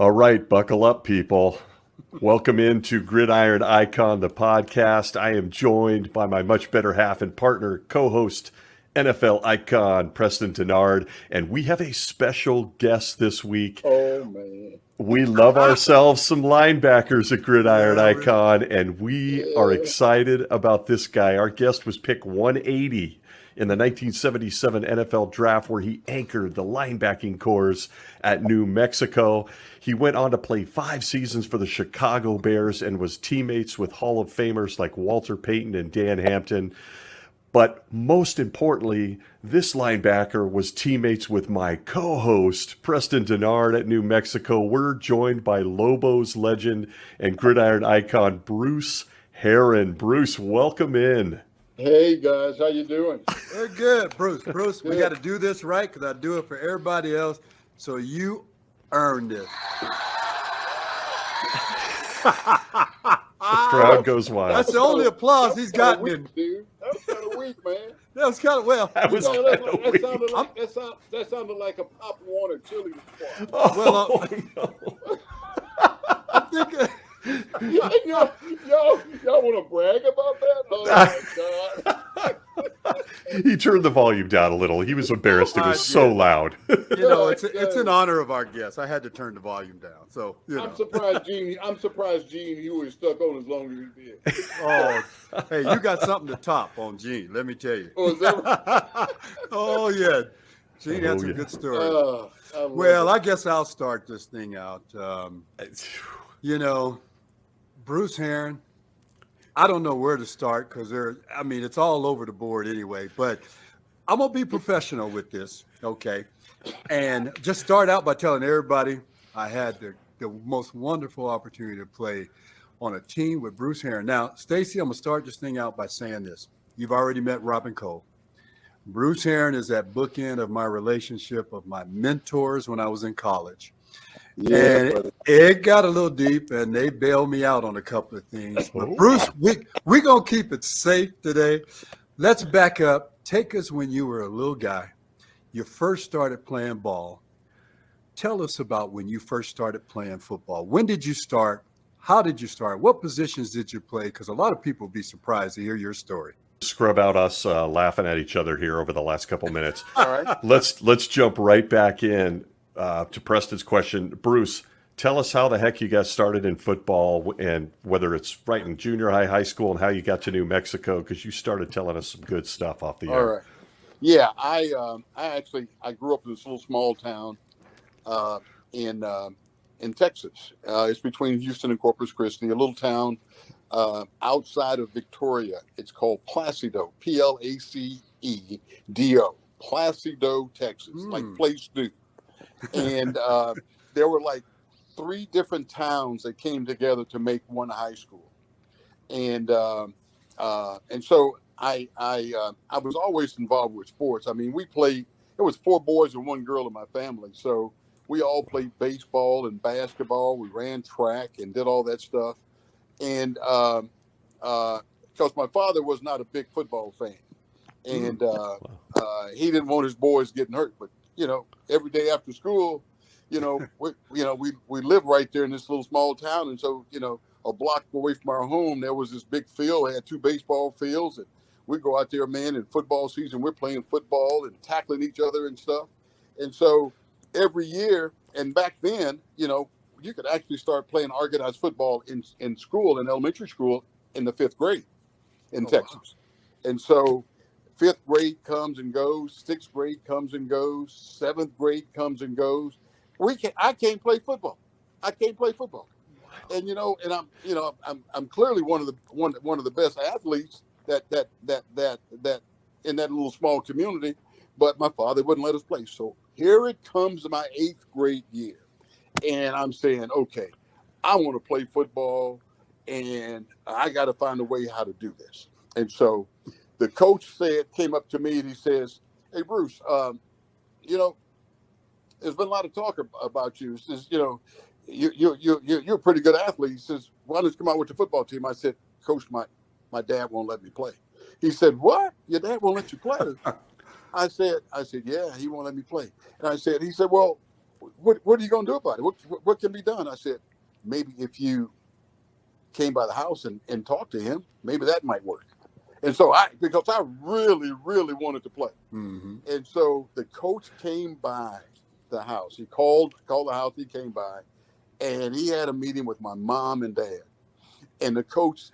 All right, buckle up, people. Welcome into Gridiron Icon, the podcast. I am joined by my much better half and partner, co-host, NFL icon Preston Denard, and we have a special guest this week. Oh, man. We love ourselves some linebackers at Gridiron Icon, and we are excited about this guy. Our guest was picked 180 in the 1977 NFL Draft, where he anchored the linebacking corps at New Mexico. He went on to play 5 seasons for the Chicago Bears and was teammates with Hall of Famers like Walter Payton and Dan Hampton. But most importantly, this linebacker was teammates with my co-host, Preston Denard at New Mexico. We're joined by Lobo's legend and Gridiron icon, Bruce Herron. Bruce, welcome in. Hey, guys. How you doing? We're good, Bruce. Bruce, we Good. got to do this right because I do it for everybody else. So you earned it. The crowd goes wild. That's the only applause he's That was gotten. kinda In. weak, dude. That was kind of weak, man. That was kind of That was You know, kind of weak. that sounded like a Pop Warner cheerleader squad. Oh, no. I think y'all want to brag about that? Oh, my God. He turned the volume down a little. He was embarrassed. It was so loud. it's in honor of our guest. I had to turn the volume down. So I'm surprised Gene, you were stuck on as long as he did. Oh, hey, you got something to top on Gene. Let me tell you. Oh, is that Oh yeah, Gene had some yeah. good stories. well, I guess I'll start this thing out. Bruce Herron, I don't know where to start because it's all over the board anyway, but I'm going to be professional with this, okay? And just start out by telling everybody I had the most wonderful opportunity to play on a team with Bruce Herron. Now, Stacy, I'm going to start this thing out by saying this. You've already met Robin Cole. Bruce Herron is that bookend of my relationship of my mentors when I was in college. yeah, And brother. it got a little deep, and they bailed me out on a couple of things. But Bruce, we're going to keep it safe today. Let's back up. Take us when you were a little guy. You first started playing ball. Tell us about when you first started playing football. When did you start? How did you start? What positions did you play? Because a lot of people would be surprised to hear your story. Scrub out us laughing at each other here over the last couple minutes. All right. Let's jump right back in to Preston's question. Bruce, tell us how the heck you got started in football and whether it's right in junior high, high school, and how you got to New Mexico, because you started telling us some good stuff off the All air. right. Yeah, I grew up in this little small town in Texas. It's between Houston and Corpus Christi, a little town outside of Victoria. It's called Placido, Placedo, Placido, Texas, like Place Do. And there were like 3 different towns that came together to make one high school. And so I was always involved with sports. I mean, we played. It was 4 boys and 1 girl in my family, so we all played baseball and basketball. We ran track and did all that stuff. And because my father was not a big football fan, and he didn't want his boys getting hurt. But every day after school, we live right there in this little small town, and so a block away from our home, there was this big field. They had 2 baseball fields, and we go out there, man, in football season. We're playing football and tackling each other and stuff. And so every year, and back then, you could actually start playing organized football in school, in elementary school, in the 5th grade in Texas. Wow. And so 5th grade comes and goes, 6th grade comes and goes, 7th grade comes and goes. I can't play football. I can't play football. And I'm clearly one of the best athletes that in that little small community, but my father wouldn't let us play. So here it comes to my 8th grade year, and I'm saying, okay, I want to play football, and I got to find a way how to do this. And so the coach came up to me and he says, "Hey, Bruce, there's been a lot of talk about you. He says, you're a pretty good athlete." He says, "Why don't you come out with the football team?" I said, "Coach, my dad won't let me play." He said, "What? Your dad won't let you play?" I said, "Yeah, he won't let me play." And he said, "Well, what are you going to do about it? What can be done? I said, maybe if you came by the house and talked to him, maybe that might work. And so because I really, really wanted to play. Mm-hmm. And so the coach came by the house. He called the house. He came by, and he had a meeting with my mom and dad. And the coach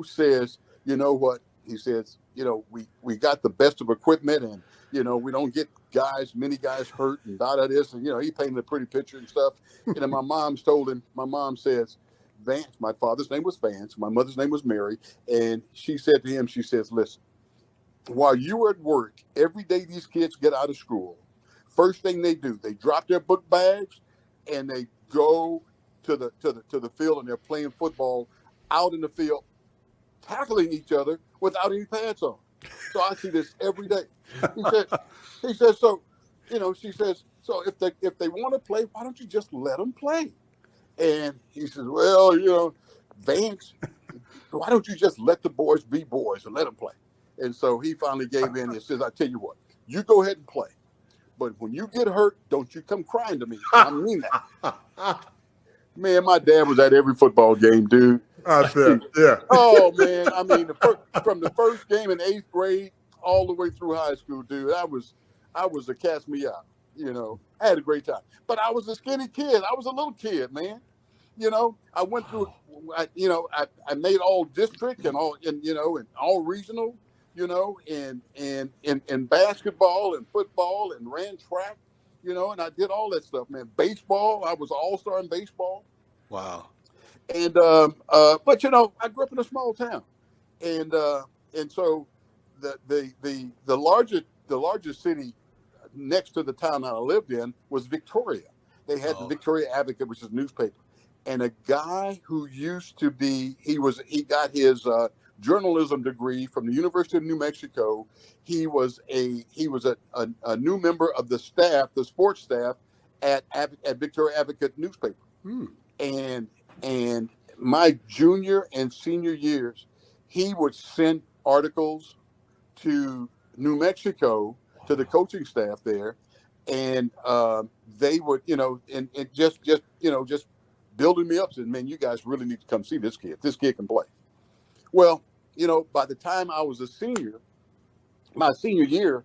says, you know what? He says, we got the best of equipment, and we don't get many guys hurt, and this, and he painted a pretty picture and stuff. And then my mom told him. My mom says, Vance. My father's name was Vance. My mother's name was Mary, and she said to him, she says, listen, while you were at work, every day these kids get out of school, first thing they do, they drop their book bags and they go to the field, and they're playing football out in the field, tackling each other without any pads on. So I see this every day. He says, so, she says, so if they want to play, why don't you just let them play? And he says, well, Vance, why don't you just let the boys be boys and let them play? And so he finally gave in and says, I tell you what, you go ahead and play. But when you get hurt, don't you come crying to me. I mean that. Man, my dad was at every football game, dude. I bet, yeah. Oh, man. I mean, from the first game in 8th grade all the way through high school, dude, I was a cast me out. I had a great time. But I was a skinny kid. I was a little kid, man. I went through, I made all district and all, and all regional, and basketball and football and ran track, and I did all that stuff, man. Baseball, I was an all-star in baseball. Wow. And, but I grew up in a small town, and so the largest city next to the town that I lived in was Victoria. They had the Victoria Advocate, which is a newspaper. And a guy who used to be, he got his journalism degree from the University of New Mexico. He was a new member of the staff, the sports staff at Victoria Advocate newspaper. And my junior and senior years, he would send articles to New Mexico to the coaching staff there, and they would, and just building me up, saying, man, you guys really need to come see this kid. This kid can play. Well, by the time I was a senior, my senior year,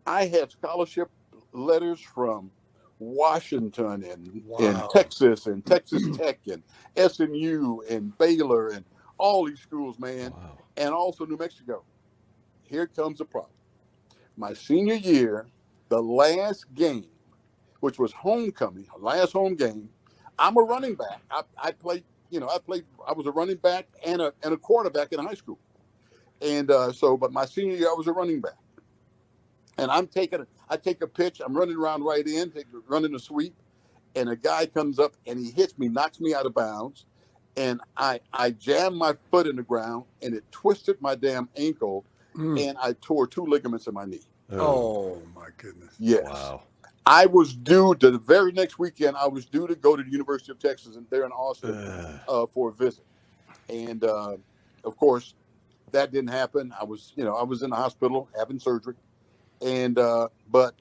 I had scholarship letters from Washington and Texas and Texas Tech and SMU and Baylor and all these schools, man, and also New Mexico. Here comes the problem. My senior year, the last game, which was homecoming, last home game, I'm a running back. I was a running back and a quarterback in high school. And but my senior year, I was a running back. And I take a pitch, I'm running around right in, running a sweep, and a guy comes up and he hits me, knocks me out of bounds. And I jammed my foot in the ground, and it twisted my damn ankle, and I tore 2 ligaments in my knee. Oh my goodness. Yes. Wow. I was due the very next weekend. I was due to go to the University of Texas and there in Austin for a visit, and of course, that didn't happen. I was in the hospital having surgery, and but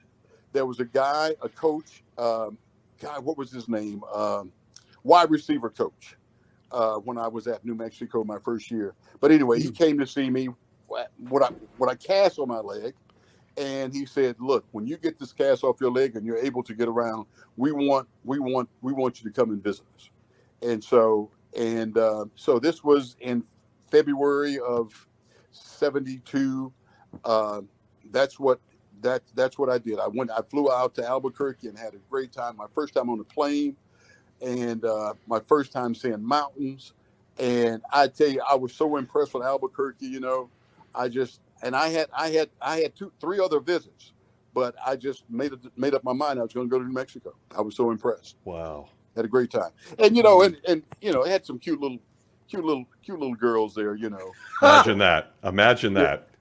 there was a guy, a coach, what was his name? Wide receiver coach when I was at New Mexico my first year. But anyway, he came to see me what I cast on my leg. And he said, look, when you get this cast off your leg and you're able to get around, we want you to come and visit us. And so this was in February of 72. That's what I did. I flew out to Albuquerque and had a great time. My first time on a plane, and my first time seeing mountains. And I tell you, I was so impressed with Albuquerque. I had 3 other visits, but I just made up my mind I was going to go to New Mexico. I was so impressed. Wow. Had a great time. And it had some cute little girls there, Imagine that.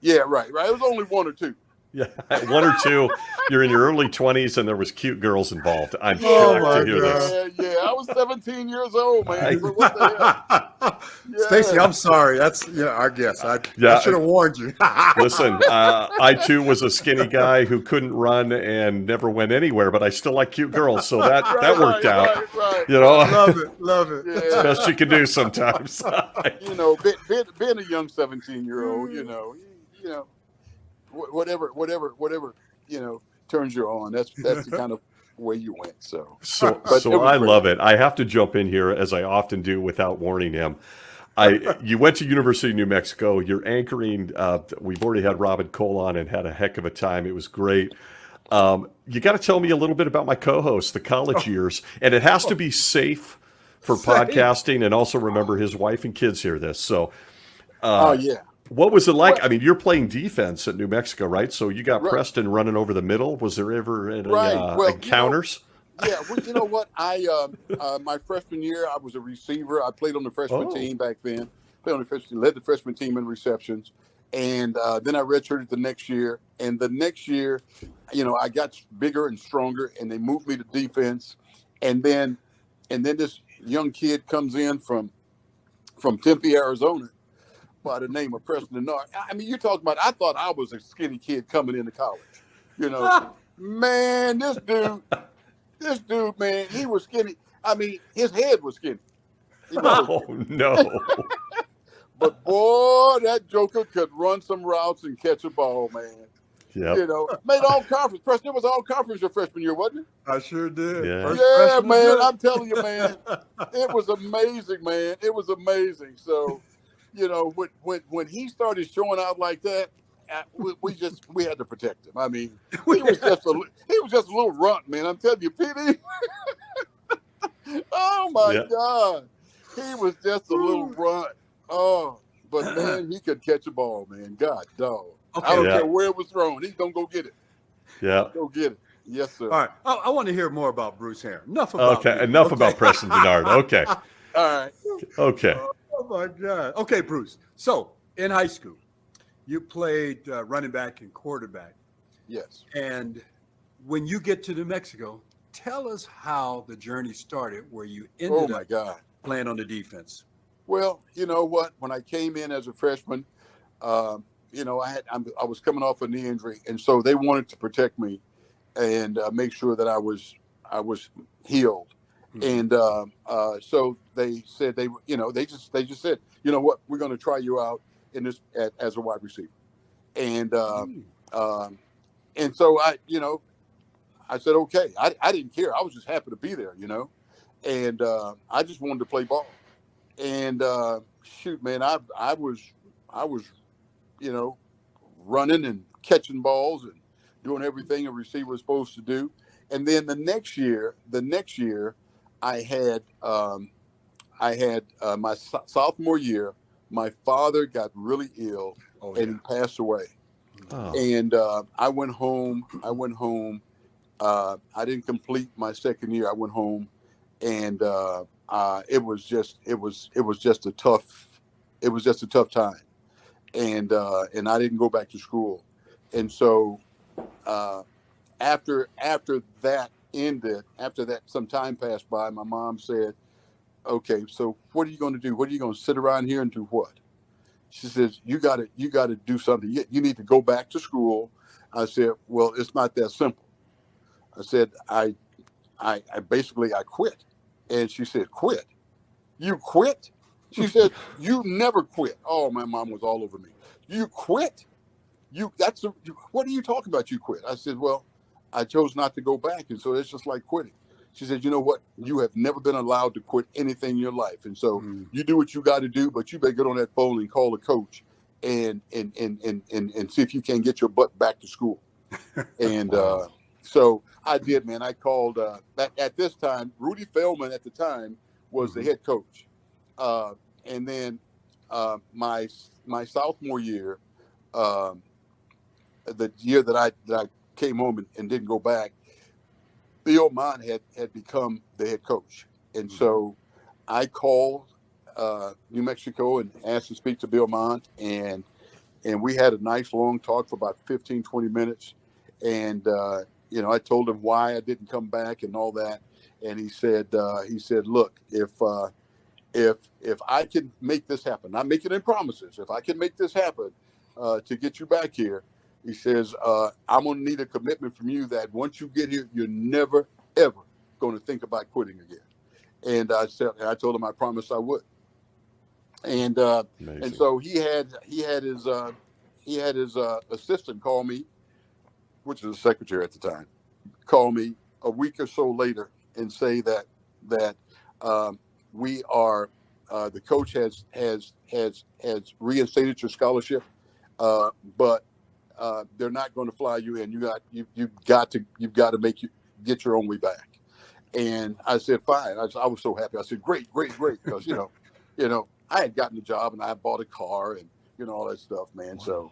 Yeah, right. It was only 1 or 2. Yeah, one or two. You're in your early 20s, and there was cute girls involved. I'm Oh, shocked my to hear this. God. Yeah. I was 17 years old, man. I- So what the hell? Stacy, Yeah. I'm sorry. That's our guess. I Yeah, should have warned you. Listen, I too was a skinny guy who couldn't run and never went anywhere, but I still like cute girls, so that worked out. Right. You know, Love it. it's the Yeah. best you can do sometimes. You know, being a young 17-year-old, you know, whatever, turns you on. That's the kind of way you went. So So But it was I great. love it. I have to jump in here as I often do without warning him. You went to University of New Mexico. You're anchoring. We've already had Robin Cole on and had a heck of a time. It was great. You got to tell me a little bit about my co-host, the college years, and it has to be safe for podcasting. And also remember, his wife and kids hear this. So, oh yeah. what was it like? Well- I mean, you're playing defense at New Mexico, right? So you got Right. Preston running over the middle. Was there ever any Right. Well, encounters? Yeah, well, you know what? My freshman year, I was a receiver. I played on the freshman Oh. team back then. Played on the freshman, led the freshman team in receptions, and then I redshirted the next year. And the next year, I got bigger and stronger, and they moved me to defense. And then this young kid comes in from Tempe, Arizona, by the name of Preston Denard. I mean, you're talking about. I thought I was a skinny kid coming into college. Man, this dude, man, he was skinny. I mean, his head was skinny. Oh no! But boy, that joker could run some routes and catch a ball, man. Yep. Made all conference. Preston, it was all conference your freshman year, wasn't it? I sure did. Yeah. First Yeah, freshman man. year. I'm telling you, man, it was amazing, man. It was amazing. So, when he started showing out like that, we had to protect him. I mean, he was just a little runt, man. I'm telling you, PD. Oh my God, he was just a little runt. Oh, but man, he could catch a ball, man. God, dog. Okay. I don't Yeah. care where it was thrown. He's gonna go get it. Yeah. Go get it. Yes, sir. All right. I want to hear more about Bruce Herron. Enough about Okay. me. Enough about Preston Denard. Okay. All right. Okay. Oh my God. Okay, Bruce. So in high school, you played running back and quarterback. Yes. And when you get to New Mexico, tell us how the journey started where you Oh ended my up God. playing on the defense. Well, you know what? When I came in as a freshman, I was coming off a knee injury, and so they wanted to protect me and make sure that I was healed. Mhm. And so they said they just said, you know what, we're going to try you out in this as a wide receiver. And so I said okay. I didn't care. I was just happy to be there, and I just wanted to play ball. And shoot, man, I was running and catching balls and doing everything a receiver is supposed to do. And then the next year, I had my sophomore year. My father got really ill and he passed away. Oh. And I went home. I didn't complete my second year. I went home, and it was just a tough time. And I didn't go back to school. And so after that ended, after that some time passed by, my mom said, "Okay, so what are you going to do? What are you going to sit around here and do what?" She says, "You got to do something. You need to go back to school." I said, "Well, it's not that simple." I said, I basically quit. And she said, "Quit? You quit?" She said, "You never quit." Oh, my mom was all over me. "You quit? What are you talking about? You quit?" I said, "Well, I chose not to go back. And so it's just like quitting." She said, "You know what? You have never been allowed to quit anything in your life. And so you do what you got to do, but you better get on that phone and call the coach and see if you can get your butt back to school." And so I did, man. I called at this time, Rudy Feldman at the time was the head coach. And then my sophomore year, the year that I came home and didn't go back, Bill Mont had become the head coach. And so I called New Mexico and asked to speak to Bill Mont, and we had a nice long talk for about 15, 20 minutes. And, I told him why I didn't come back and all that. And he said, look, if I can make this happen, not making any promises, if I can make this happen to get you back here, he says, I'm going to need a commitment from you that once you get here, you're never, ever going to think about quitting again. And I told him I promised I would. And so he had his assistant call me, which is the secretary at the time, call me a week or so later and say that we are the coach has reinstated your scholarship, but they're not going to fly you in. You've got to get your own way back. And I said, fine. I was so happy. I said, great, because I had gotten the job and I bought a car and all that stuff, man. Wow.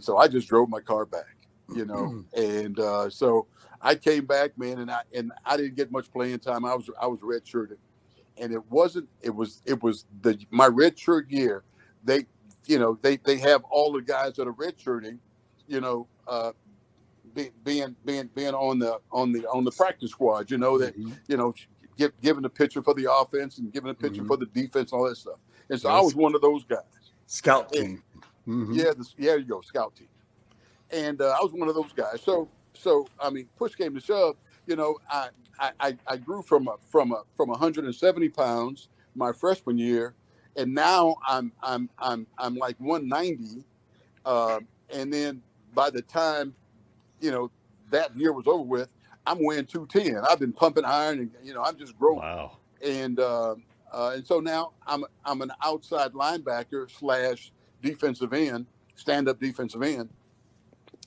So I just drove my car back, and so I came back, man, and I didn't get much playing time. I was redshirted, and it was my redshirt year. They have all the guys that are redshirting, being on the practice squad, giving the picture for the offense and giving a picture for the defense, and all that stuff. And so I was one of those guys. Scout team. Yeah, there you go, scout team. And I was one of those guys. So I mean, push came to shove. I grew from 170 pounds my freshman year, and now I'm like 190. And then by the time that year was over with, I'm weighing 210. I've been pumping iron, and I'm just growing. Wow. And so now I'm an outside linebacker / defensive end, stand-up defensive end,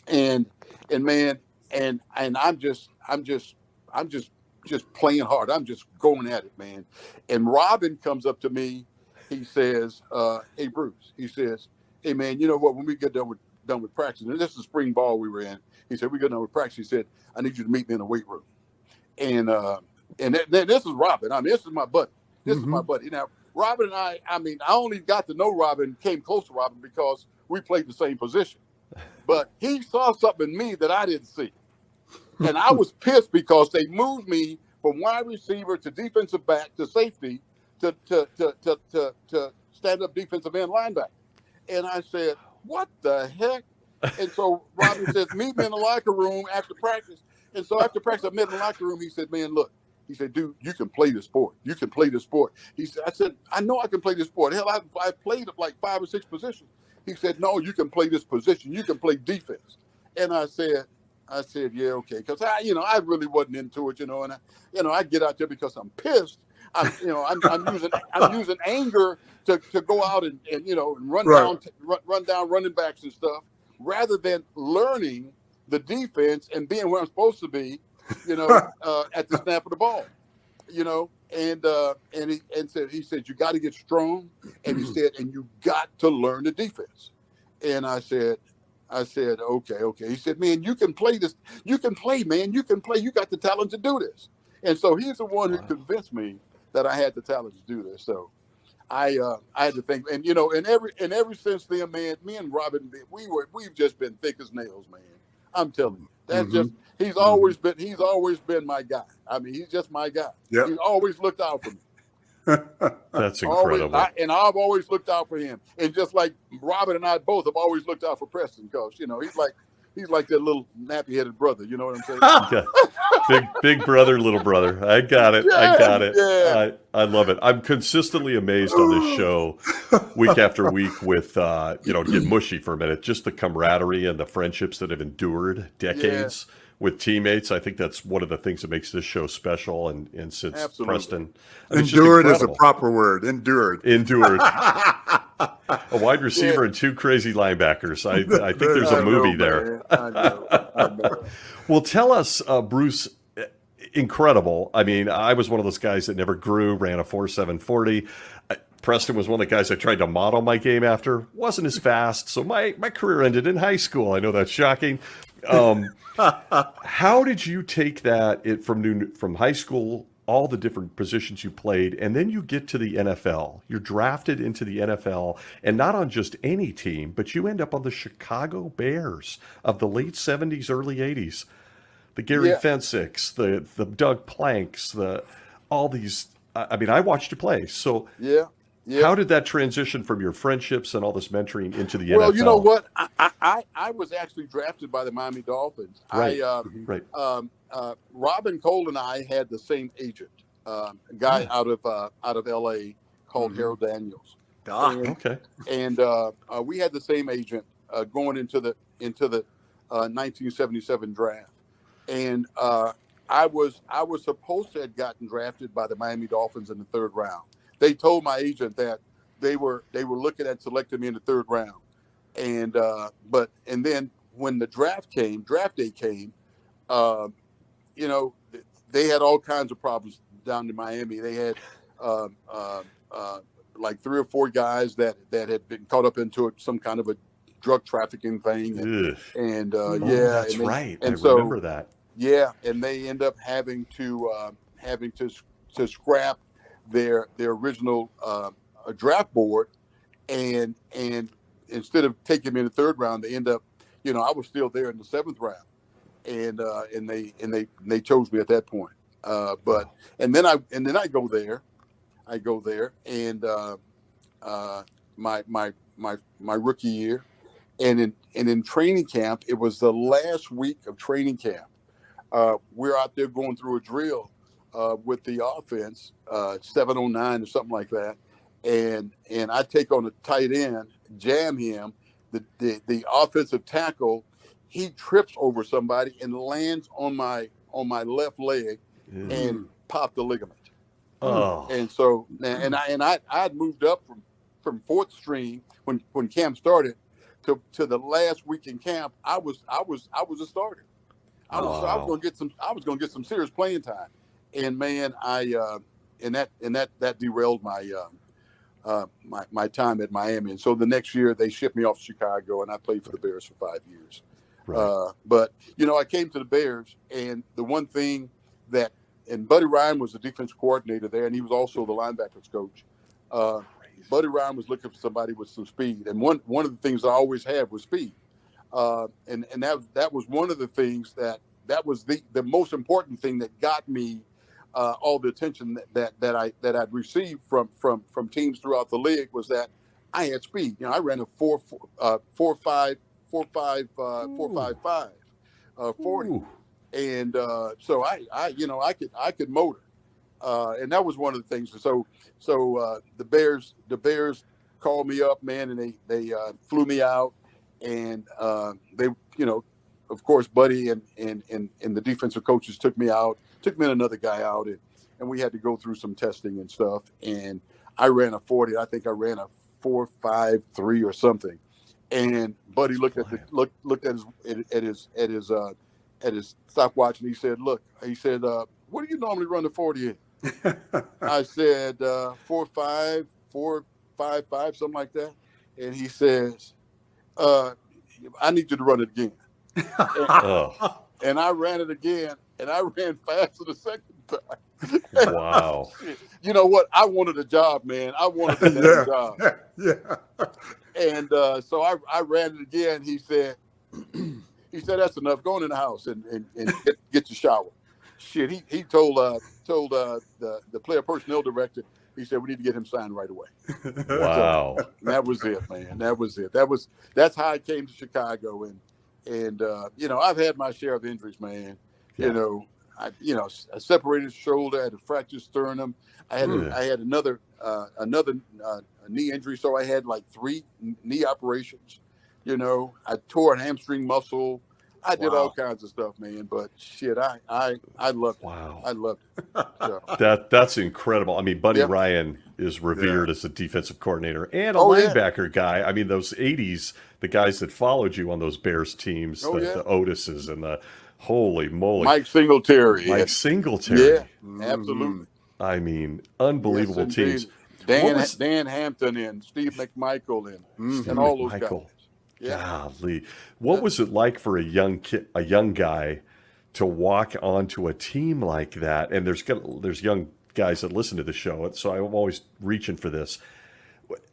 and man, and I'm just playing hard. I'm just going at it, man. And Robin comes up to me. He says, "Hey, Bruce," he says, "Hey, man, you know what? When we get done with practice, and this is spring ball we were in," he said, "We get done with practice." He said, "I need you to meet me in the weight room." And this is Robin. I mean, this is my buddy. This is my buddy. Now, Robin and I only got to know Robin, came close to Robin because we played the same position. But he saw something in me that I didn't see. And I was pissed because they moved me from wide receiver to defensive back to safety to stand up defensive end linebacker. And I said, what the heck? And so Robin says, meet me in the locker room after practice. And so after practice, I met in the locker room. He said, man, look. He said, dude, you can play the sport. You can play the sport. I said, I know I can play this sport. Hell, I played like 5 or 6 positions. He said, no, you can play this position. You can play defense. And I said, yeah, okay. Because I really wasn't into it, and I get out there because I'm pissed. I'm using anger to go out and run down running backs and stuff, rather than learning the defense and being where I'm supposed to be, at the snap of the ball, and he said, you got to get strong. And he said, and you got to learn the defense. And I said, okay. He said, man, you can play this. You can play, man. You can play. You got the talent to do this. And so he's the one who convinced me that I had the talent to do this. So I had to think, and ever since then, man, me and Robin, we've just been thick as nails, man. I'm telling you, that's he's always been my guy. I mean, he's just my guy. Yep. He's always looked out for me. That's incredible. I've always looked out for him. And just like Robin and I both have always looked out for Preston, because he's like that little nappy-headed brother. You know what I'm saying? Big brother, little brother. I got it. Yeah, I got it. Yeah. I love it. I'm consistently amazed on this show week after week with, to get mushy for a minute, just the camaraderie and the friendships that have endured decades with teammates. I think that's one of the things that makes this show special. And since Absolutely. Preston. Endured is a proper word. Endured. A wide receiver and 2 crazy linebackers. I think there's a movie there. I know. Well, tell us, Bruce, incredible. I mean, I was one of those guys that never grew, ran a 4.7 40. Preston was one of the guys I tried to model my game after. Wasn't as fast, so my career ended in high school. I know that's shocking. How did you take that from high school all the different positions you played, and then you get to the NFL. You're drafted into the NFL, and not on just any team, but you end up on the Chicago Bears of the late 70s, early 80s. The Gary Yeah. Fenwicks, the Doug Planks, all these. I mean, I watched you play. So Yeah. how did that transition from your friendships and all this mentoring into the Well, NFL? you know what? I was actually drafted by the Miami Dolphins. Right. Right. Robin Cole and I had the same agent, a guy out of L.A. called Harold Daniels. Okay. And we had the same agent going into the 1977 draft. And I was supposed to have gotten drafted by the Miami Dolphins in the third round. They told my agent that they were looking at selecting me in the third round. And then when the draft day came, you know, they had all kinds of problems down in Miami. They had like 3 or 4 guys that had been caught up into some kind of a drug trafficking thing, and that's and right. And I remember that. Yeah, and they end up having to scrap their original draft board, and instead of taking me in the third round, they end up, you know, I was still there in the 7th round, and they chose me at that point. And then I go there, and my rookie year, and in training camp, it was the last week of training camp. We're out there going through a drill with the offense, 709 or something like that, and I take on a tight end, jam him, the offensive tackle, he trips over somebody and lands on my left leg and popped the ligament. Oh. And so I'd moved up from 4th string when camp started to the last week in camp. I was a starter. I was going to get some serious playing time. And man, that derailed my time at Miami. And so the next year they shipped me off to Chicago, and I played for the Bears for 5 years. Right. But you know, I came to the Bears, and the one thing and Buddy Ryan was the defense coordinator there, and he was also the linebackers coach. Buddy Ryan was looking for somebody with some speed, and one of the things I always had was speed. And that was one of the things that was the most important thing that got me all the attention that I'd received from teams throughout the league, was that I had speed. You know, I ran a 4.5 40, and so I could motor, and that was one of the things. So the Bears called me up, man, and they flew me out, and they, you know, of course, Buddy and the defensive coaches took me and another guy out, and we had to go through some testing and stuff. And I ran a 40. I think I ran a 4.53 or something. And Buddy looked at his stopwatch, and he said, "Look," he said, "what do you normally run the 40 in?" I said, 4.5, 4.55, something like that. And he says, "I need you to run it again." And I ran it again, and I ran faster the second time. Wow. You know what? I wanted a job, man. I wanted a job. Yeah. And so I ran it again. He said, "That's enough. Go in the house and get your shower." Shit, he told the player personnel director. He said, "We need to get him signed right away." Wow. So that was it, man. That was it. That's how I came to Chicago, and you know, I've had my share of injuries, man. Yeah. You know, I separated shoulder, I had a fractured sternum, I had another knee injury, so I had like 3 knee operations. You know, I tore a hamstring muscle. I did all kinds of stuff, man. But shit, I loved it. Wow. I loved it. So. That's incredible. I mean, Buddy Ryan is revered as a defensive coordinator and a linebacker guy. I mean, those 80s, the guys that followed you on those Bears teams, the Otises and the holy moly. Mike Singletary. Yeah, absolutely. I mean, unbelievable teams. Dan Hampton and Steve McMichael and all those guys. Yeah. Golly. What was it like for a young guy to walk onto a team like that, and there's young guys that listen to the show, so I'm always reaching for this.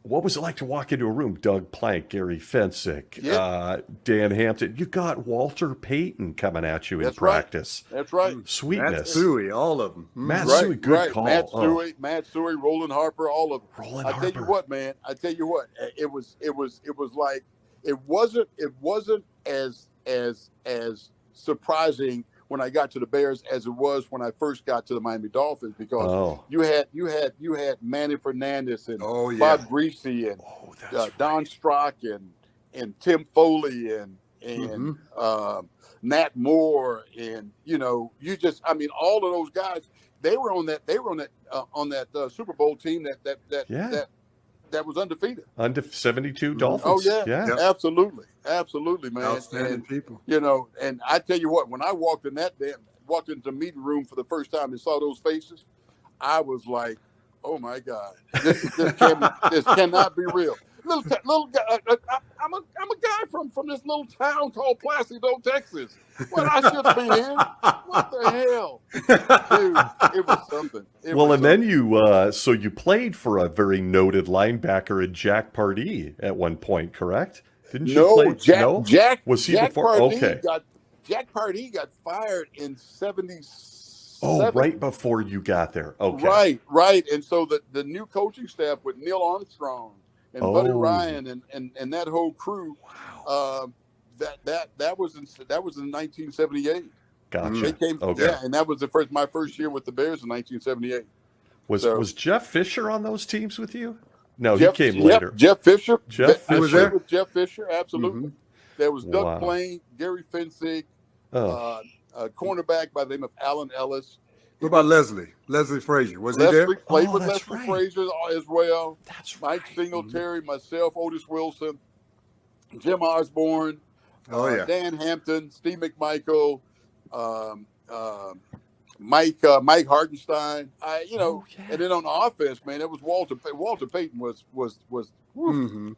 What was it like to walk into a room? Doug Plank, Gary Fensick, Dan Hampton. You got Walter Payton coming at you in practice. That's right. Sweetness. Matt Suey, all of them. Matt Suey, good call. Matt Suey, Roland Harper, all of them. Roland I tell you what, man. I tell you what. It was like it wasn't as surprising when I got to the Bears as it was when I first got to the Miami Dolphins, because you had Manny Fernandez and Bob Greasy and Don Strock and Tim Foley and Nat Moore, and all of those guys, they were on that Super Bowl team that was undefeated. 72 Dolphins. Oh yeah. Absolutely, man. Outstanding people. And I tell you what, when I walked into the meeting room for the first time and saw those faces, I was like, oh my God, this cannot be real. Little guy, I'm a guy from this little town called Placido, Texas. Well, I should have been here. What the hell, dude? It was something. Then you played for a very noted linebacker in Jack Pardee at one point, correct? Didn't you play? Jack was he Jack before? Pardee Okay. Jack Pardee got fired in '77. Oh, right before you got there. Okay. Right. And so the new coaching staff with Neil Armstrong and Buddy Ryan and that whole crew, that was in 1978. Gotcha. They came, and that was my first year with the Bears in 1978. Was Jeff Fisher on those teams with you? No, he came later. Jeff Fisher. He was there with Jeff Fisher, absolutely. There was Doug Wow. Plain, Gary Fensick, a cornerback by the name of Allen Ellis. What about Leslie? Leslie Frazier. Was he there? Played with Leslie Frazier as well. That's Mike Singletary, myself, Otis Wilson, Jim Osborne, Dan Hampton, Steve McMichael, Mike Hartenstein. And then on the offense, man, it was Walter Payton was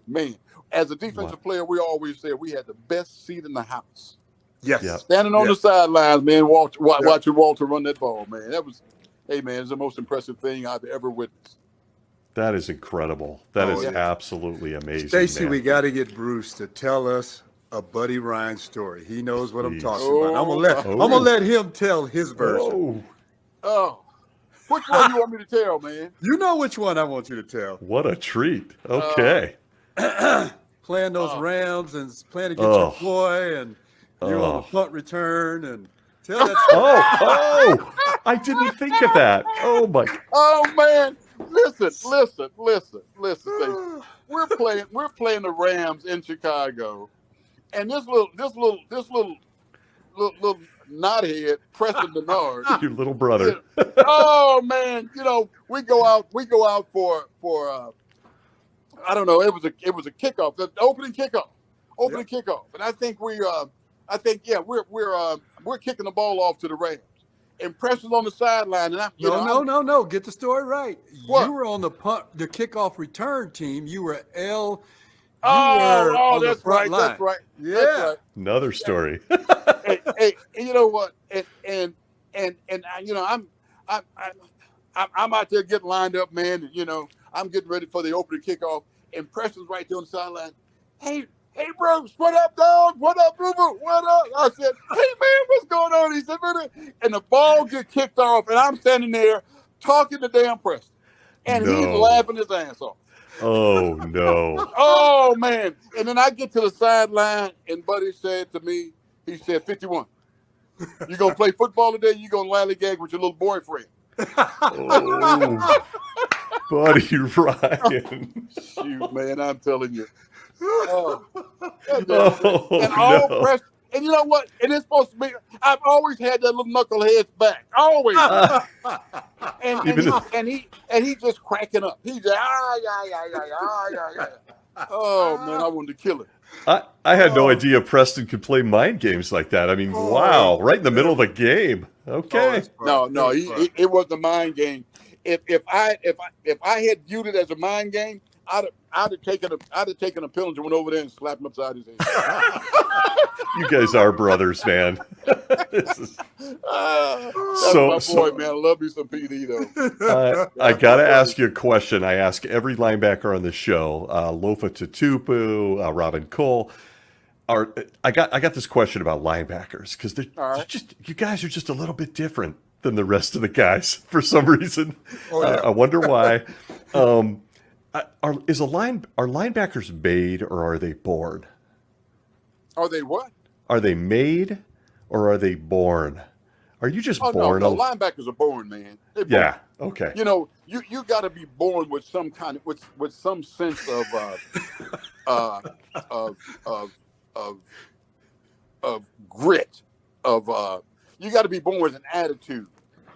man. As a defensive player, we always said we had the best seat in the house. Yes. Yep. Standing on the sidelines, man, watching Walter run that ball, man. It's the most impressive thing I've ever witnessed. That is incredible. That is absolutely amazing. Stacy, man. we got to get Bruce to tell us a Buddy Ryan story. He knows what I'm talking about. I'm gonna let him tell his version. Which one you want me to tell, man? You know which one I want you to tell. What a treat. Okay. Playing those Rams and playing against your boy, and you're on the punt return, and tell that story. I didn't think of that. Oh my. Oh man, listen. Stacy. We're playing the Rams in Chicago, and this little knothead, Preston Bernard, Your little brother. Oh man, we go out for I don't know. It was a kickoff, the opening kickoff, and I think we're kicking the ball off to the Rams, and Preston's on the sideline, and No. Get the story right. What? You were on the kickoff return team. You were that's right. line. That's right. Yeah. That's right. Another story. hey, you know what? And I'm out there getting lined up, man. And, I'm getting ready for the opening kickoff, and Preston's right there on the sideline. Hey, Bruce, what up, dog? What up, Boo Boo? What up? I said, hey, man, what's going on? He said, and the ball gets kicked off, and I'm standing there talking to damn Preston, and he's laughing his ass off. Oh no. Oh man! And then I get to the sideline, and Buddy said to me, he said, 51. You gonna play football today? You gonna lollygag with your little boyfriend? Oh, Buddy Ryan. Shoot, man, I'm telling you. No. And you know what? And it's supposed to be. I've always had that little knucklehead's back. Always. and he just cracking up. He's just Oh man, I wanted to kill him. I had no idea Preston could play mind games like that. I mean, wow, right in the middle of a game. Okay. No, it was a mind game. If I had viewed it as a mind game, I'd have taken a pill and went over there and slapped him upside his head. You guys are brothers, man. That's So- my boy, so- man. I love me some PD though. I got to ask you a question. I ask every linebacker on the show, Lofa Tutupu, Robin Cole. I got this question about linebackers because All right. you guys are just a little bit different than the rest of the guys for some reason. Oh, yeah. I wonder why. Are linebackers made or are they born? Are they what? Are they made or are they born? Are you just Oh born? no, linebackers are born, man. They're born. Yeah. Okay. You know, you got to be born with some kind of with some sense of grit. You got to be born with an attitude.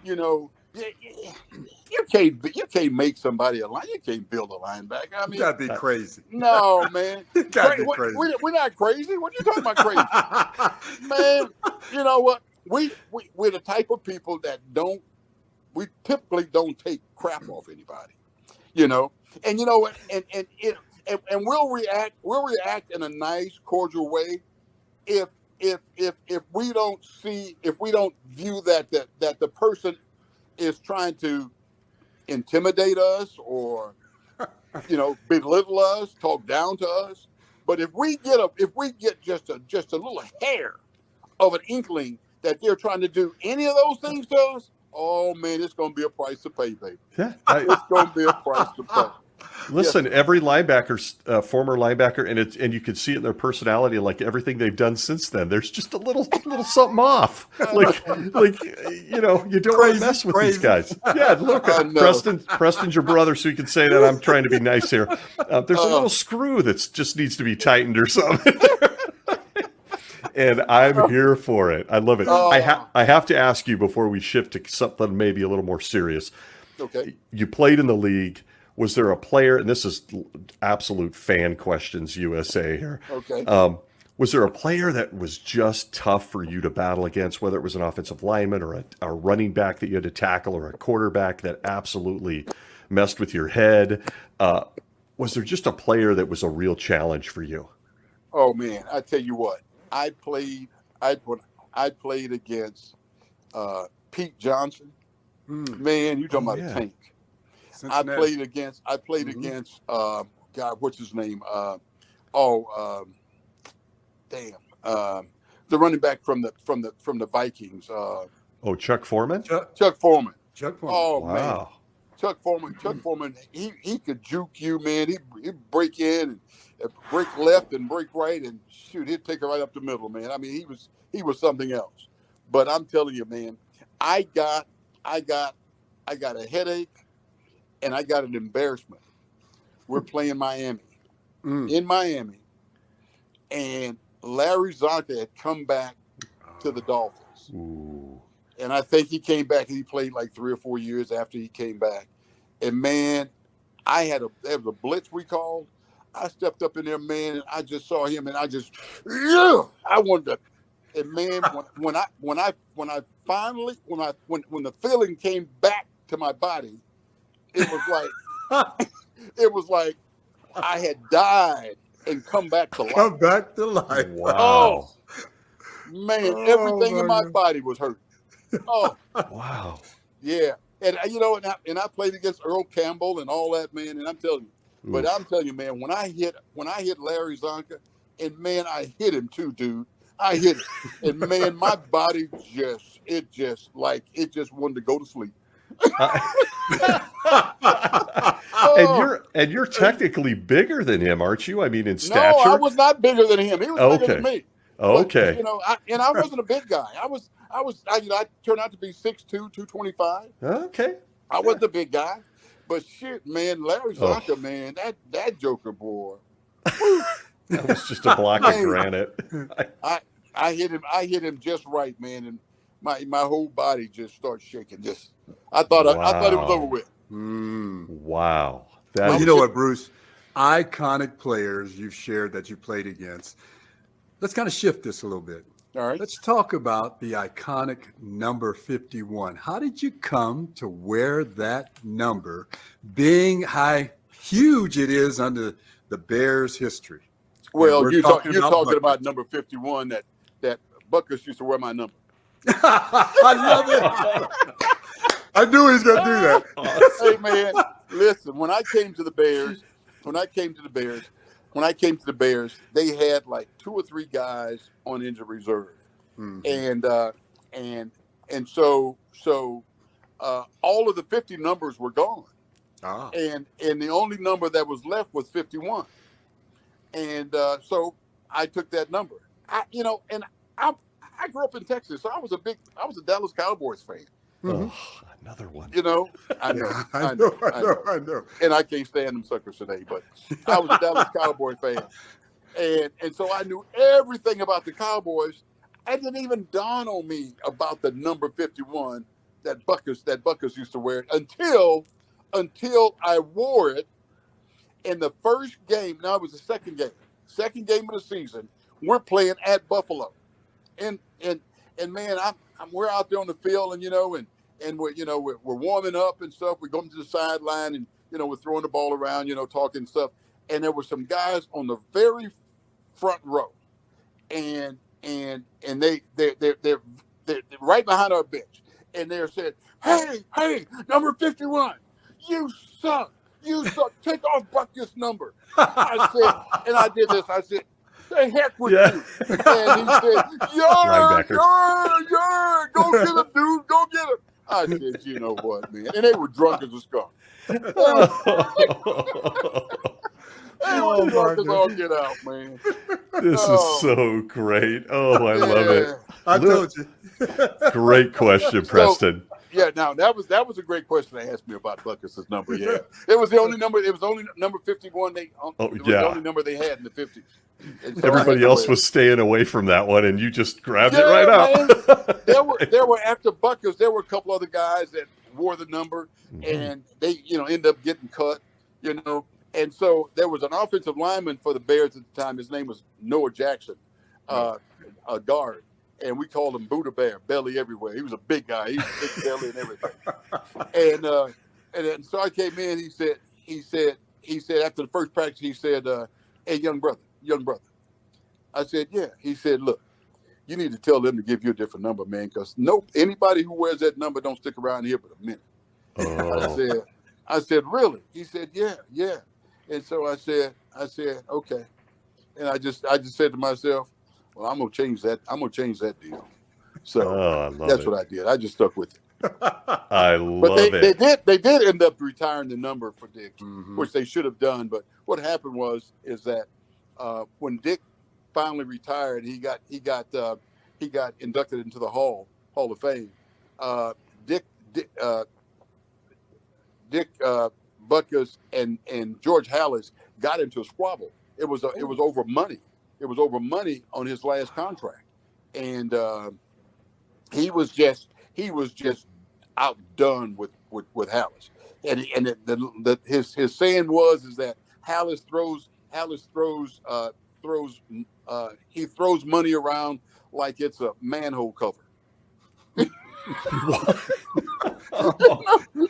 You know, you can't make somebody a line. You can't build a linebacker. I You mean, gotta be crazy. no, man. You gotta be crazy. We're not crazy. What you talking about crazy? Man, you know what? We're the type of people that we typically don't take crap off anybody, you know. And you know what? And we'll react in a nice, cordial way if we don't view that the person is trying to intimidate us or belittle us, talk down to us. But if we get just a little hair of an inkling that they're trying to do any of those things to us, oh man, it's going to be a price to pay, baby. Yeah. It's going to be a price to pay. Listen, every linebacker's former linebacker, and you can see it in their personality, like everything they've done since then. There's just a little something off. Like you don't want to mess with these guys. Yeah, look, Preston's your brother, so you can say that. I'm trying to be nice here. There's a little screw that just needs to be tightened or something. And I'm here for it. I love it. I have to ask you before we shift to something maybe a little more serious. Okay. You played in the league. Was there a player, and this is absolute fan questions USA here. Okay. Was there a player that was just tough for you to battle against, whether it was an offensive lineman or a running back that you had to tackle or a quarterback that absolutely messed with your head? Was there just a player that was a real challenge for you? Oh man, I tell you what, I played against Pete Johnson. Man, you talking about a tank. Cincinnati. I played against God, what's his name? The running back from the Vikings. Chuck Foreman? Chuck Foreman. Chuck Foreman. Oh Wow. man. Chuck Foreman, he could juke you, man. He'd break in and break left and break right and shoot, he'd take it right up the middle, man. I mean, he was something else. But I'm telling you, man, I got a headache and I got an embarrassment. We're playing Miami. In Miami. And Larry Zonka had come back to the Dolphins. Ooh. And I think he came back and he played like 3 or 4 years after he came back. And man, there was a blitz we called. I stepped up in there, man, and I just saw him and I wanted to. And man, when the feeling came back to my body, it was like I had died and come back to life. Come back to life. Wow. Man, everything in my body was hurt. Oh, Wow. yeah. And I played against Earl Campbell and all that, man. And I'm telling you, but I'm telling you, man, when I hit Larry Zonka, and man, I hit him too, dude. I hit him, and man, my body just wanted to go to sleep. And you're technically bigger than him, aren't you? I mean, in stature. No, I was not bigger than him. He was bigger than me. Okay. But, I wasn't a big guy. I turned out to be 6'2", 225. Okay. I wasn't a big guy, but shit, man, Larry Zonka, man, that Joker boy. That was just a block of granite. I hit him just right, man, and my whole body just started shaking. I thought it was over with. Wow. Well, you know what, Bruce? Iconic players you've shared that you played against. Let's kind of shift this a little bit. All right. Let's talk about the iconic number 51. How did you come to wear that number, being how huge it is under the Bears' history? Well, you're talking about number 51 that Buckers used to wear my number. I love it. I knew he was going to do that. Hey man, listen. When I came to the Bears, they had like 2 or 3 guys on injured reserve, and so all of the 50 numbers were gone, and the only number that was left was 51, and so I took that number. I grew up in Texas, so I was a Dallas Cowboys fan. Oh, another one. I know. I know. And I can't stand them suckers today, but I was a Dallas Cowboy fan. And so I knew everything about the Cowboys. It didn't even dawn on me about the number 51 that Buckers used to wear until I wore it in the first game. Now it was the second game of the season. We're playing at Buffalo. And man, we're out there on the field, and we're warming up and stuff. We're going to the sideline, and we're throwing the ball around, talking stuff. And there were some guys on the very front row, and they're right behind our bench, and they said, "Hey, number 51, you suck. Take off Buckus' number." I said, and I did this. I said, "The heck with you!" And he said, "Yeah, go get him, dude. Go get him." I said, "You know what, man?" And they were drunk as a skunk. They were drunk as all get out, man. This is so great. Oh, I love it. I told you. Great question, Preston. Yeah, now that was a great question they asked me about Buckus' number. Yeah, it was the only number. It was only number 51. It was the only number they had in the 50s. So everybody else was staying away from that one, and you just grabbed it right out. There were after Buckus, there were a couple other guys that wore the number, and they ended up getting cut. And so there was an offensive lineman for the Bears at the time. His name was Noah Jackson, a guard. And we called him Buddha Bear, belly everywhere. He was a big guy. He was a big belly and everything. And so I came in. He said after the first practice, he said, "Hey, young brother." I said, "Yeah." He said, "Look, you need to tell them to give you a different number, man, because anybody who wears that number don't stick around here but a minute." Oh. I said, "Really?" He said, "Yeah." And so I said, "Okay." And I just said to myself, "Well, I'm gonna change that. I'm gonna change that deal." So that's what I did. I just stuck with it. I love it. They did end up retiring the number for Dick, which they should have done. But what happened is that when Dick finally retired, he got inducted into the Hall of Fame. Dick Butkus and George Hallis got into a squabble. It was over money. It was over money on his last contract, and he was just outdone with Hallis. And his saying was that Hallis throws money around like it's a manhole cover.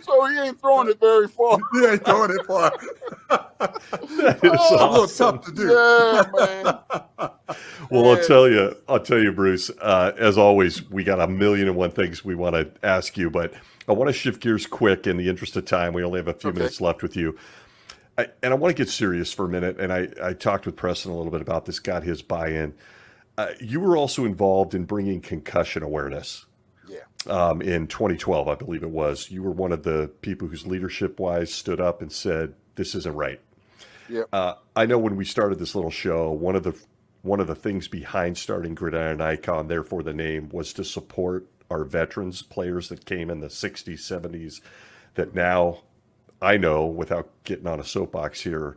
So he ain't throwing it very far. He ain't throwing it far. That is awesome. A little tough to do. Yeah, man. Well, I'll tell you, Bruce, as always, we got 1,000,001 things we want to ask you, but I want to shift gears quick in the interest of time. We only have a few minutes left with you. And I want to get serious for a minute. And I talked with Preston a little bit about this, got his buy-in. You were also involved in bringing concussion awareness. In 2012, I believe it was. You were one of the people whose leadership-wise stood up and said, "This isn't right." Yeah. I know when we started this little show, one of the things behind starting Gridiron Icon, therefore the name, was to support our veterans, players that came in the 60s, 70s, that now, I know, without getting on a soapbox here,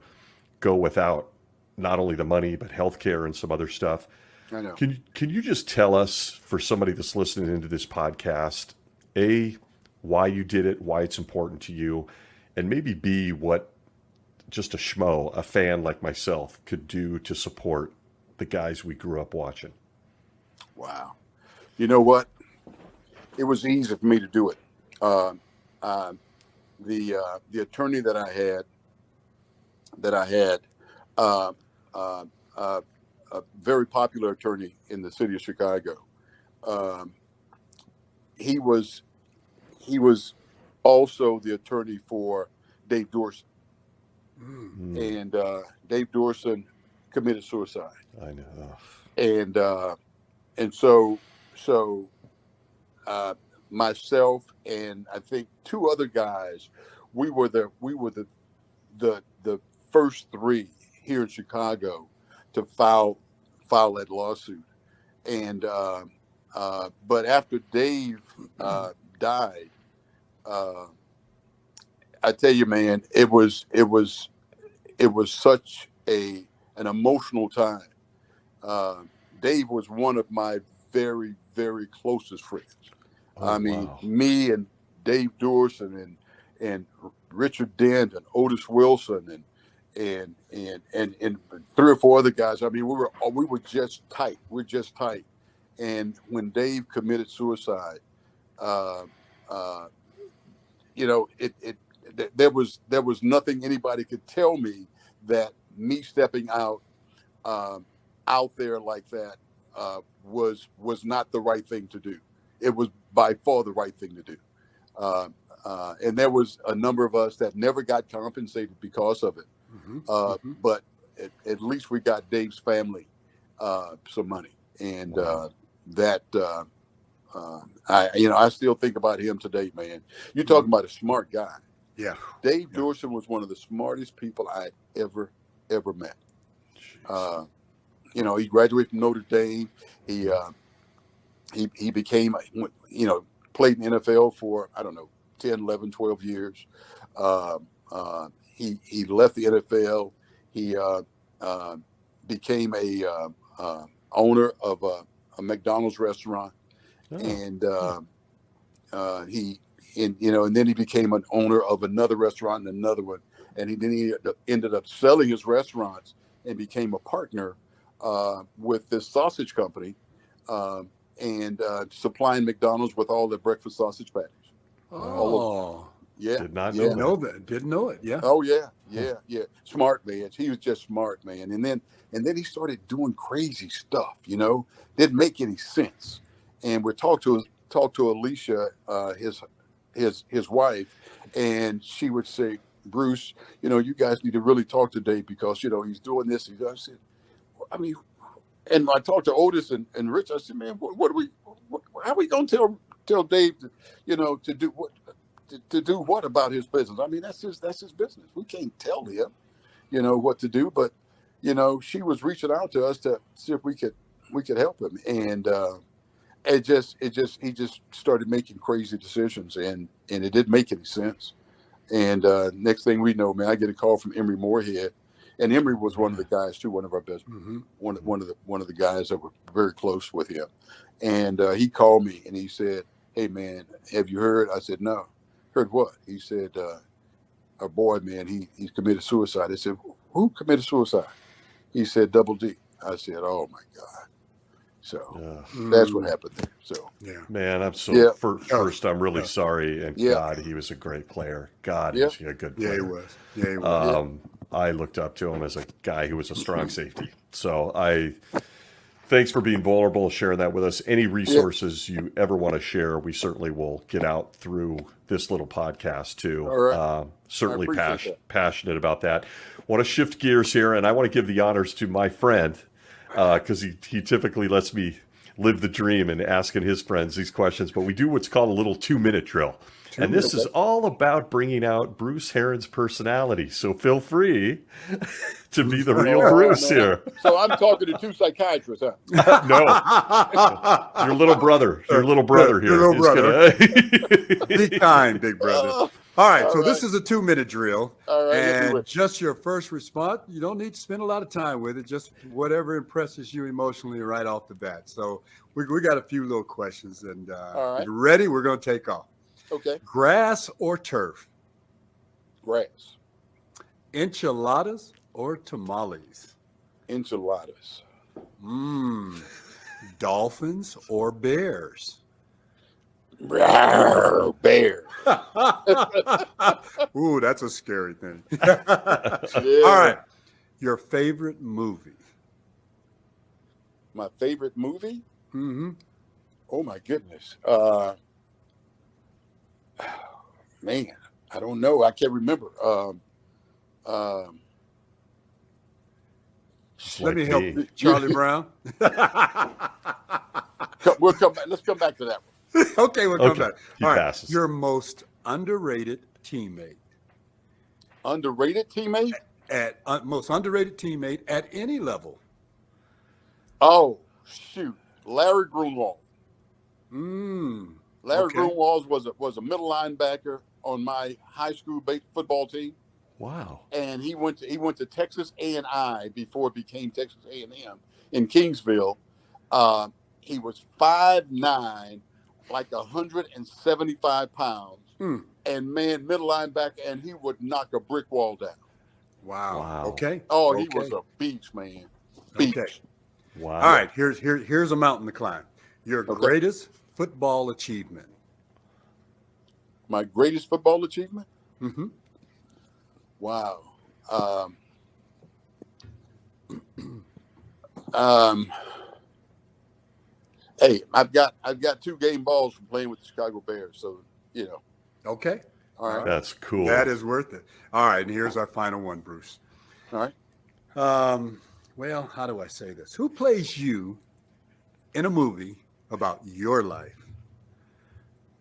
go without not only the money, but health care and some other stuff. I know. Can you just tell us, for somebody that's listening into this podcast, A, why you did it, why it's important to you, and maybe B, what just a schmo, a fan like myself, could do to support the guys we grew up watching? Wow. You know what? It was easy for me to do it. The attorney that I had, a very popular attorney in the city of Chicago, he was also the attorney for Dave Dorson, and Dave Dorson committed suicide. I know. And so myself and I think two other guys, we were the first three here in Chicago to file that lawsuit. And but after Dave died, I tell you, man, it was such an emotional time. Dave was one of my very, very closest friends. I mean, wow. me and Dave Dorson and Richard Dent and Otis Wilson and three or four other guys. I mean, we were just tight. We're just tight. And when Dave committed suicide, there was nothing anybody could tell me that me stepping out there like that was not the right thing to do. It was by far the right thing to do. And there was a number of us that never got compensated because of it. But at least we got Dave's family some money. And I still think about him today, man. You're talking about a smart guy. Yeah. Dave Dorson was one of the smartest people I ever met. He graduated from Notre Dame. He became, played in the NFL for, 10, 11, 12 years. He left the NFL. He became a owner of a McDonald's restaurant. And then he became an owner of another restaurant and another one. And then he ended up selling his restaurants and became a partner with this sausage company and supplying McDonald's with all their breakfast sausage patties. Oh, yeah. Did not know that. Didn't know it. Yeah. Oh yeah. Smart man. He was just smart, man. And then he started doing crazy stuff. Didn't make any sense. And we talked to Alicia, his wife, and she would say, Bruce, you guys need to really talk to Dave because he's doing this. I said, and I talked to Otis and Rich. I said, man, how are we going to tell Dave, to do what? To do what about his business? I mean, that's his business. We can't tell him, what to do. But, she was reaching out to us to see if we could help him. And he just started making crazy decisions, and it didn't make any sense. And next thing we know, man, I get a call from Emory Moorhead, and Emory was one of the guys too, one of our best, one of the guys that were very close with him. And he called me and he said, "Hey man, have you heard?" I said, "No." Heard what? He said, "Our boy, man, he's committed suicide." I said, "Who committed suicide?" He said, "Double D." I said, "Oh my God." So that's what happened there. So man, I'm so first. I'm really sorry, and God, he was a great player. God, he was a good player. Yeah, he was. Yeah, he was. I looked up to him as a guy who was a strong safety. So thanks for being vulnerable, sharing that with us. Any resources you ever want to share, we certainly will get out through this little podcast too. All right. Certainly passionate about that. Want to shift gears here, and I want to give the honors to my friend because he typically lets me live the dream and asking his friends these questions. But we do what's called a little 2-minute drill. And this is all about bringing out Bruce Herron's personality. So feel free to be the real Bruce here. So I'm talking to two psychiatrists, huh? No. Your little brother. Your little brother here. Your little brother. Be kind, big brother. All right. So this is a 2-minute drill. All right. And just your first response. You don't need to spend a lot of time with it. Just whatever impresses you emotionally right off the bat. So we got a few little questions. And all right. You ready? We're going to take off. Okay. Grass or turf? Grass. Enchiladas or tamales? Enchiladas. Dolphins or bears? Bear. Ooh, that's a scary thing. Yeah. All right. Your favorite movie? My favorite movie? Mm-hmm. Oh my goodness. Man, I don't know. I can't remember. Just Let like me help me. you, Charlie Brown. We'll come back. Let's come back to that one. Okay, we'll come Okay, back. he All right, passes. your most underrated teammate. Underrated teammate? Most underrated teammate at any level. Oh, shoot. Larry Grunwald. Larry Okay. Grunwald was a middle linebacker on my high school football team. Wow. And he went to Texas A&I before it became Texas A&M in Kingsville. He was 5'9", like 175 pounds, and man, middle linebacker, and he would knock a brick wall down. Wow. Okay. Oh, okay. he was a beast, man. Beast. Okay. Wow. All right. Here's a mountain to climb. Your greatest football achievement. My greatest football achievement? Mm-hmm. Wow. Hey, I've got 2 game balls from playing with the Chicago Bears, so you know. Okay. All right. That's cool. That is worth it. All right, and here's our final one, Bruce. All right. Well, how do I say this? Who plays you in a movie about your life?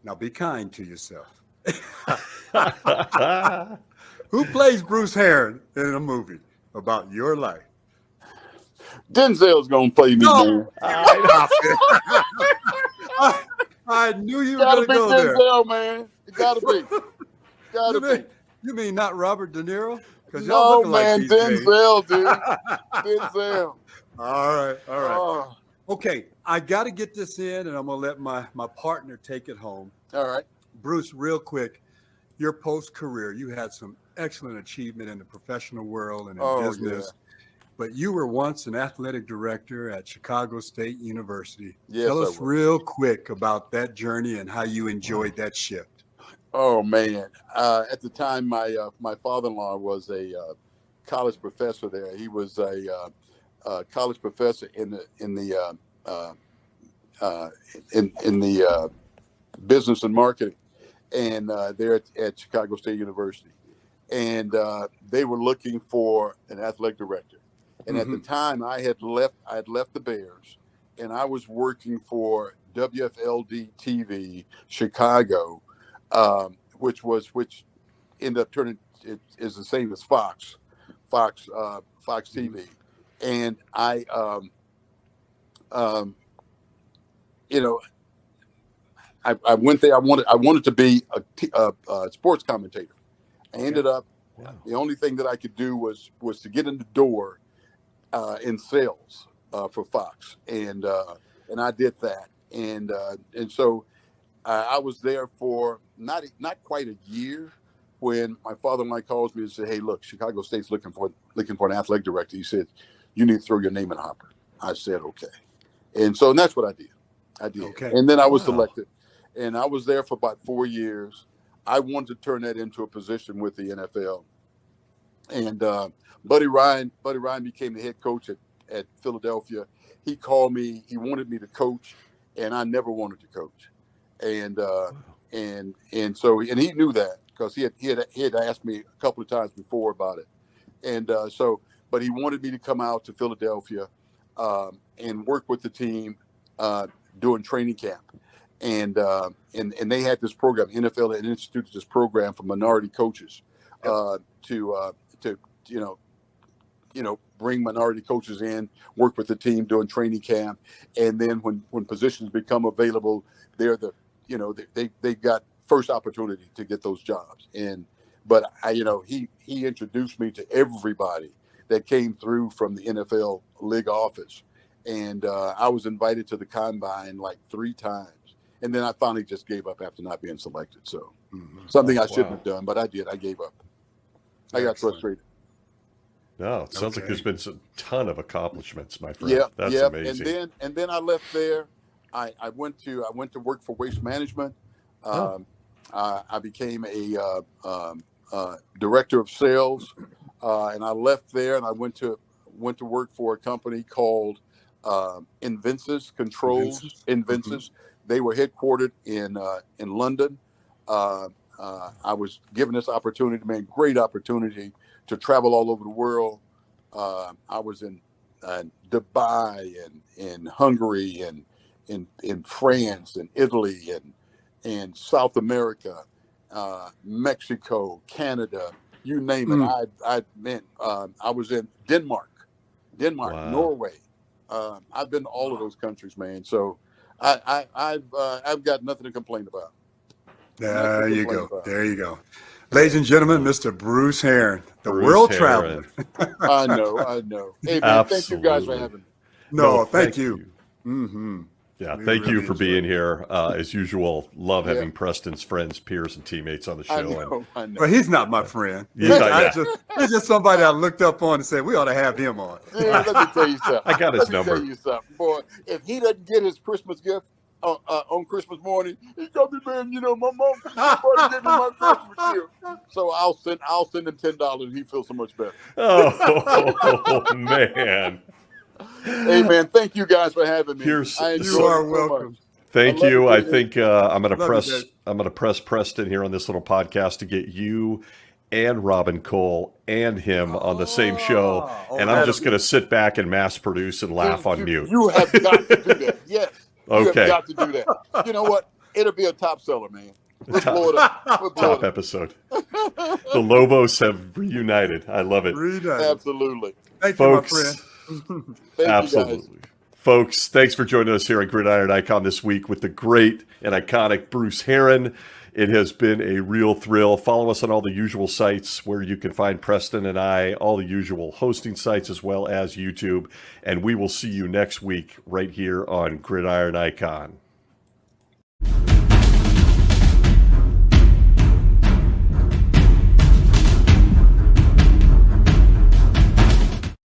Now, be kind to yourself. Who plays Bruce Herron in a movie about your life? Denzel's gonna play me, man. I knew you were Gotta going to go be there. Denzel, man. It gotta be. You mean not Robert De Niro? Because No, y'all looking man, like these days. Denzel, dude. Denzel. All right. Oh, Okay, I got to get this in, and I'm going to let my partner take it home. all right. Bruce, real quick, your post-career, you had some excellent achievement in the professional world and in business. Yeah. But you were once an athletic director at Chicago State University. Yes, Tell I us was. real quick about that journey and how you enjoyed that shift. Oh man! At the time, my father-in-law was a college professor there. He was a college professor in the business and marketing, and there at Chicago State University, and they were looking for an athletic director. And at the time, I had left the Bears, and I was working for WFLD TV Chicago, which ended up turning it is the same as Fox TV, and I went there. I wanted to be a sports commentator. I ended up. Wow. The only thing that I could do was to get in the door in sales for Fox, and I did that, and so I was there for not quite a year when my father-in-law calls me and said, "Hey, look, Chicago State's looking for an athletic director." He said, "You need to throw your name in the hopper." I said, "Okay," and that's what I did. Okay. And then I was selected, and I was there for about 4 years. I wanted to turn that into a position with the NFL, and Buddy Ryan became the head coach at Philadelphia. He called me. He wanted me to coach, and I never wanted to coach. And so he knew that because he had asked me a couple of times before about it. And but he wanted me to come out to Philadelphia and work with the team during training camp. And they had this program. NFL had instituted this program for minority coaches to bring minority coaches in, work with the team during training camp, and then when positions become available, they're they got first opportunity to get those jobs. But he introduced me to everybody that came through from the NFL league office, and I was invited to the combine like 3 times, and then I finally just gave up after not being selected. So something I shouldn't have done, but I did. I gave up. I got frustrated. No, it sounds like there's been a ton of accomplishments, my friend. Yeah, That's amazing. And then I left there. I went to work for Waste Management. I became a director of sales, and I left there and I went to work for a company called Invencis Controls. Invencis. They were headquartered in London. I was given this opportunity, man, great opportunity to travel all over the world. I was in Dubai and in Hungary and in France and Italy and South America, Mexico, Canada, you name it. I was in Denmark, Wow. Norway. I've been to all of those countries, man. So I've got nothing to complain about. There you go. There you go. Ladies and gentlemen, Mr. Bruce Herron, the Bruce world Herron. traveler. I know. Hey, man, thank you guys for having me. No, thank you. Yeah, We thank you really for enjoy being it. here. As usual, love having Preston's friends, peers, and teammates on the show. I know. Well, he's not my friend. He's not- He's just somebody I looked up on and said, we ought to have him on. Man, let me tell you something. I got his Let me number. tell you something, boy. If he doesn't get his Christmas gift on Christmas morning, he's gonna be, man. You know, my mom somebody gave me my Christmas gift, so I'll send him $10. He feels so much better. Oh, man. Hey, man, thank you guys for having me. I enjoyed You are it so welcome. much. Thank I love you. it, I David. think I'm going to Love press. you, Dave. I'm going to press Preston here on this little podcast to get you and Robin Cole and him on the same show, and I'm just going to sit back and mass produce and laugh on mute. You have got to do that. Yes. Okay. You have got to do that. You know what? It'll be a top seller, man. We'll blow it up. We'll blow Top it up. episode. The Lobos have reunited. I love it. Absolutely. Thank you, my Folks. friend. Thank you guys. Absolutely. Folks, thanks for joining us here on Gridiron Icon this week with the great and iconic Bruce Herron. It has been a real thrill. Follow us on all the usual sites where you can find Preston and I, all the usual hosting sites as well as YouTube. And we will see you next week right here on Gridiron Icon.